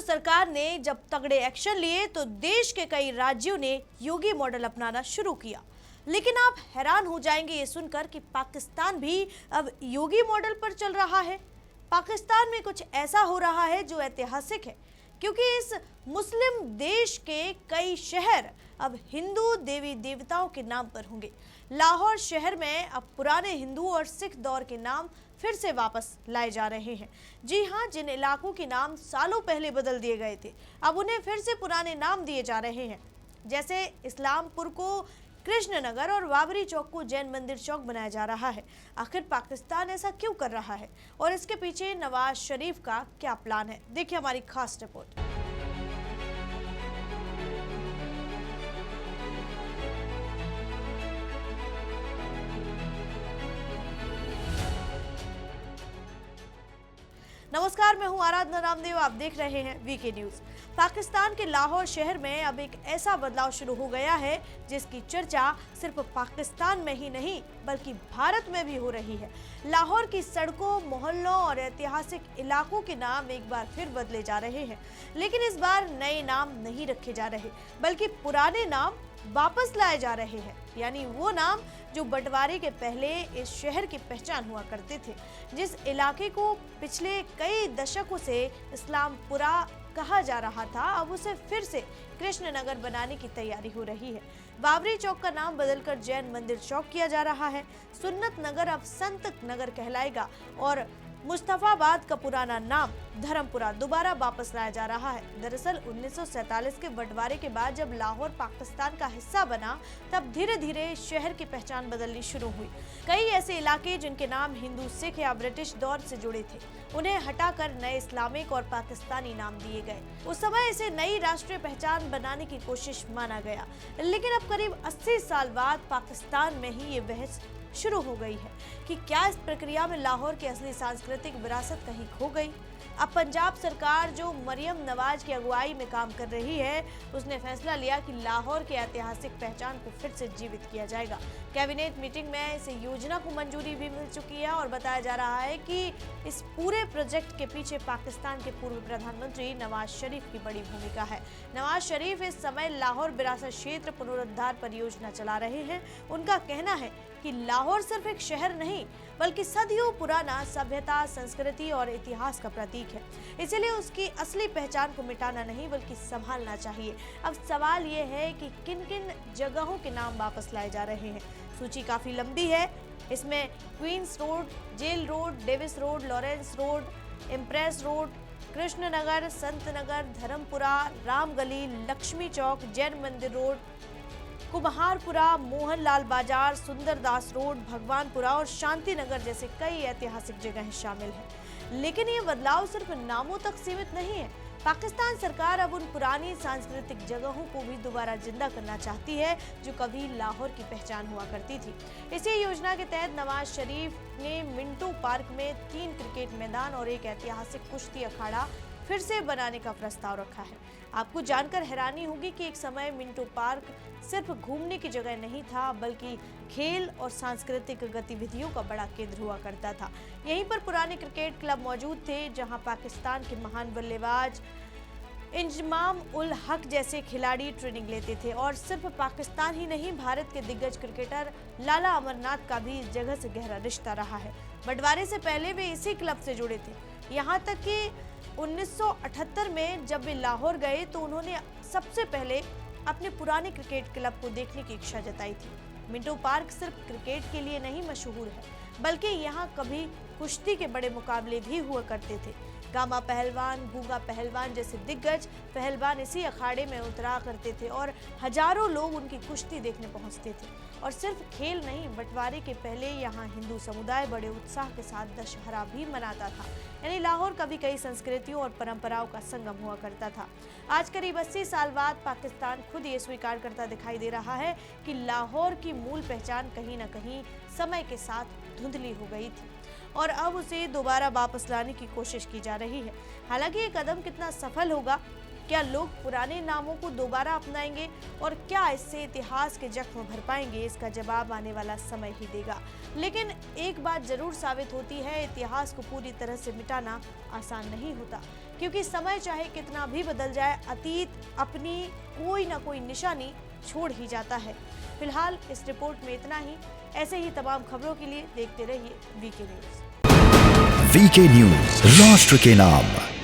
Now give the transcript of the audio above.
सरकार ने जब तगड़े एक्शन लिए तो देश के कई राज्यों ने योगी मॉडल अपनाना शुरू किया। लेकिन आप हैरान हो जाएंगे ये सुनकर कि पाकिस्तान भी अब योगी मॉडल पर चल रहा है। पाकिस्तान में कुछ ऐसा हो रहा है जो ऐतिहासिक है, क्योंकि इस मुस्लिम देश के कई शहर अब हिंदू देवी देवताओं के नाम पर होंगे। लाहौर शहर में अब पुराने हिंदू और सिख दौर के नाम फिर से वापस लाए जा रहे हैं। जी हां, जिन इलाकों के नाम सालों पहले बदल दिए गए थे, अब उन्हें फिर से पुराने नाम दिए जा रहे हैं। जैसे इस्लामपुर को कृष्णनगर और बाबरी चौक को जैन मंदिर चौक बनाया जा रहा है। आखिर पाकिस्तान ऐसा क्यों कर रहा है और इसके पीछे नवाज शरीफ का क्या प्लान है? देखिए हमारी खास रिपोर्ट। नमस्कार, मैं हूं आराधना रामदेव। आप देख रहे हैं वीके न्यूज। पाकिस्तान के लाहौर शहर में अब एक ऐसा बदलाव शुरू हो गया है जिसकी चर्चा सिर्फ पाकिस्तान में ही नहीं बल्कि भारत में भी हो रही है। लाहौर की सड़कों, मोहल्लों और ऐतिहासिक इलाकों के नाम एक बार फिर बदले जा रहे हैं, लेकिन इस बार नए नाम नहीं रखे जा रहे बल्कि पुराने नाम वापस लाए जा रहे हैं। यानी वो नाम जो बंटवारे के पहले इस शहर की पहचान हुआ करते थे। जिस इलाके को पिछले कई दशकों से इस्लामपुरा कहा जा रहा था, अब उसे फिर से कृष्णनगर बनाने की तैयारी हो रही है। बाबरी चौक का नाम बदलकर जैन मंदिर चौक किया जा रहा है। सुन्नत नगर अब संत नगर कहलाएगा और मुस्तफाबाद का पुराना नाम धर्मपुरा दोबारा वापस लाया जा रहा है। दरअसल 1947 के बंटवारे के बाद जब लाहौर पाकिस्तान का हिस्सा बना, तब धीरे धीरे शहर की पहचान बदलनी शुरू हुई। कई ऐसे इलाके जिनके नाम हिंदू, सिख या ब्रिटिश दौर से जुड़े थे, उन्हें हटाकर नए इस्लामिक और पाकिस्तानी नाम दिए गए। उस समय इसे नई राष्ट्रीय पहचान बनाने की कोशिश माना गया, लेकिन अब करीब 80 साल बाद पाकिस्तान में ही ये बहस शुरू हो गई है कि क्या इस प्रक्रिया में लाहौर की असली सांस्कृतिक विरासत कहीं खो गई। अब पंजाब सरकार, जो मरियम नवाज की अगुवाई में काम कर रही है, उसने फैसला लिया कि लाहौर की ऐतिहासिक पहचान को फिर से जीवित किया जाएगा। कैबिनेट मीटिंग में इस योजना को मंजूरी भी मिल चुकी है और बताया जा रहा है कि इस पूरे प्रोजेक्ट के पीछे पाकिस्तान के पूर्व प्रधानमंत्री नवाज शरीफ की बड़ी भूमिका है। नवाज शरीफ इस समय लाहौर विरासत क्षेत्र पुनरुद्धार परियोजना चला रहे हैं। उनका कहना है कि लाहौर सिर्फ एक शहर नहीं बल्कि सदियों पुराना सभ्यता, संस्कृति और इतिहास का प्रतीक है। इसलिए उसकी असली पहचान को मिटाना नहीं बल्कि संभालना चाहिए। अब सवाल ये है कि किन किन जगहों के नाम वापस लाए जा रहे हैं। सूची काफी लंबी है। इसमें Queens Road, Jail Road, Davis Road, Lawrence Road, Empress Road, Krishnanagar, Sant Nagar, Dharampura, Ramgali, Lakshmi चौक, जैन मंदिर रोड, कुम्हारपुरा, मोहनलाल बाजार, सुंदरदास रोड, भगवानपुरा और शांति नगर जैसे कई ऐतिहासिक जगहें शामिल हैं। लेकिन ये बदलाव सिर्फ नामों तक सीमित नहीं है। पाकिस्तान सरकार अब उन पुरानी सांस्कृतिक जगहों को भी दोबारा जिंदा करना चाहती है जो कभी लाहौर की पहचान हुआ करती थी। इसी योजना के तहत नवाज शरीफ ने मिंटो पार्क में 3 क्रिकेट मैदान और एक ऐतिहासिक कुश्ती अखाड़ा फिर से बनाने का प्रस्ताव रखा है। आपको जानकर हैरानी होगी कि एक समय मिंटो पार्क सिर्फ घूमने की जगह नहीं था बल्कि खेल और सांस्कृतिक गतिविधियों का बड़ा केंद्र हुआ करता था। यहीं पर पुराने क्रिकेट क्लब मौजूद थे जहां पाकिस्तान के महान बल्लेबाज इंजमाम उल हक जैसे खिलाड़ी ट्रेनिंग लेते थे। और सिर्फ पाकिस्तान ही नहीं, भारत के दिग्गज क्रिकेटर लाला अमरनाथ का भी इस जगह से गहरा रिश्ता रहा है। बंटवारे से पहले वे इसी क्लब से जुड़े थे। यहाँ तक कि 1978 में जब वे लाहौर गए तो उन्होंने सबसे पहले अपने पुराने क्रिकेट क्लब को देखने की इच्छा जताई थी। मिंटो पार्क सिर्फ क्रिकेट के लिए नहीं मशहूर है बल्कि यहाँ कभी कुश्ती के बड़े मुकाबले भी हुआ करते थे। गामा पहलवान, गूंगा पहलवान जैसे दिग्गज पहलवान इसी अखाड़े में उतरा करते थे और हजारों लोग उनकी कुश्ती देखने पहुंचते थे। और सिर्फ खेल नहीं, बंटवारे के पहले यहाँ हिंदू समुदाय बड़े उत्साह के साथ दशहरा भी मनाता था। यानी लाहौर कभी कई संस्कृतियों और परंपराओं का संगम हुआ करता था। आज करीब 80 साल बाद पाकिस्तान खुद ये स्वीकार करता दिखाई दे रहा है कि लाहौर की मूल पहचान कहीं न कहीं समय के साथ धुंधली हो गई थी और अब उसे दोबारा वापस लाने की कोशिश की जा रही है। हालांकि ये कदम कितना सफल होगा क्या लोग पुराने नामों को दोबारा अपनाएंगे और क्या इससे इतिहास के जख्म भर पाएंगे? इसका जवाब आने वाला समय ही देगा। लेकिन एक बात जरूर साबित होती है, इतिहास को पूरी तरह से मिटाना आसान नहीं होता, क्योंकि समय चाहे कितना भी बदल जाए, अतीत अपनी कोई ना कोई निशानी छोड़ ही जाता है। फिलहाल इस रिपोर्ट में इतना ही। ऐसे ही तमाम खबरों के लिए देखते रहिए वीके न्यूज। वीके न्यूज, राष्ट्र के नाम।